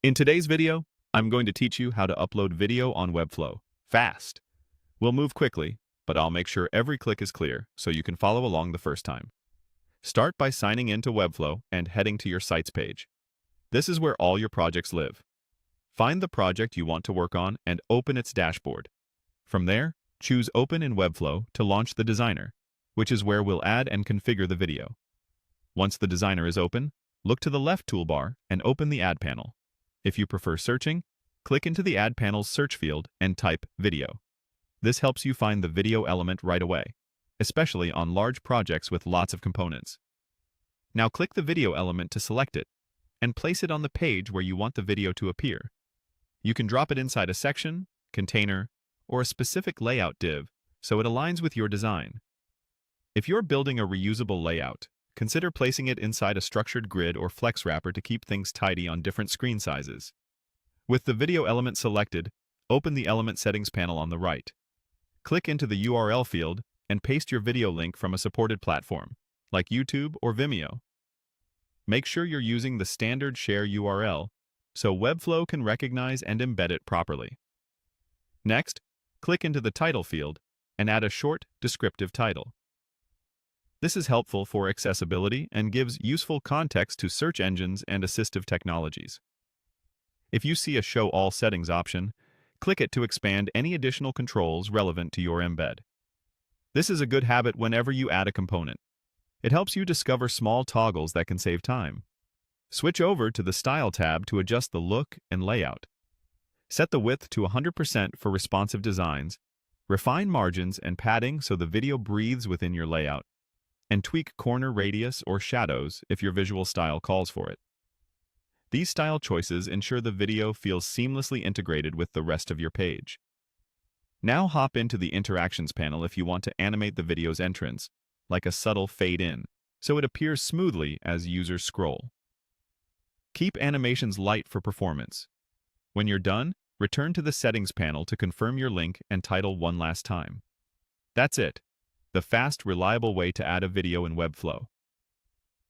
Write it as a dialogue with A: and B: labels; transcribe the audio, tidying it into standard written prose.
A: In today's video, I'm going to teach you how to upload video on Webflow fast. We'll move quickly, but I'll make sure every click is clear so you can follow along the first time. Start by signing into Webflow and heading to your site's page. This is where all your projects live. Find the project you want to work on and open its dashboard. From there, choose Open in Webflow to launch the designer, which is where we'll add and configure the video. Once the designer is open, look to the left toolbar and open the Add panel. If you prefer searching, click into the Add panel's search field and type Video. This helps you find the video element right away, especially on large projects with lots of components. Now click the video element to select it and place it on the page where you want the video to appear. You can drop it inside a section, container, or a specific layout div so it aligns with your design. If you're building a reusable layout, consider placing it inside a structured grid or flex wrapper to keep things tidy on different screen sizes. With the video element selected, open the Element Settings panel on the right. Click into the URL field and paste your video link from a supported platform, like YouTube or Vimeo. Make sure you're using the standard share URL so Webflow can recognize and embed it properly. Next, click into the title field and add a short, descriptive title. This is helpful for accessibility and gives useful context to search engines and assistive technologies. If you see a Show All Settings option, click it to expand any additional controls relevant to your embed. This is a good habit whenever you add a component. It helps you discover small toggles that can save time. Switch over to the Style tab to adjust the look and layout. Set the width to 100% for responsive designs, refine margins and padding so the video breathes within your layout, and tweak corner radius or shadows if your visual style calls for it. These style choices ensure the video feels seamlessly integrated with the rest of your page. Now hop into the Interactions panel if you want to animate the video's entrance, like a subtle fade in, so it appears smoothly as users scroll. Keep animations light for performance. When you're done, return to the Settings panel to confirm your link and title one last time. That's it. The fast, reliable way to add a video in Webflow.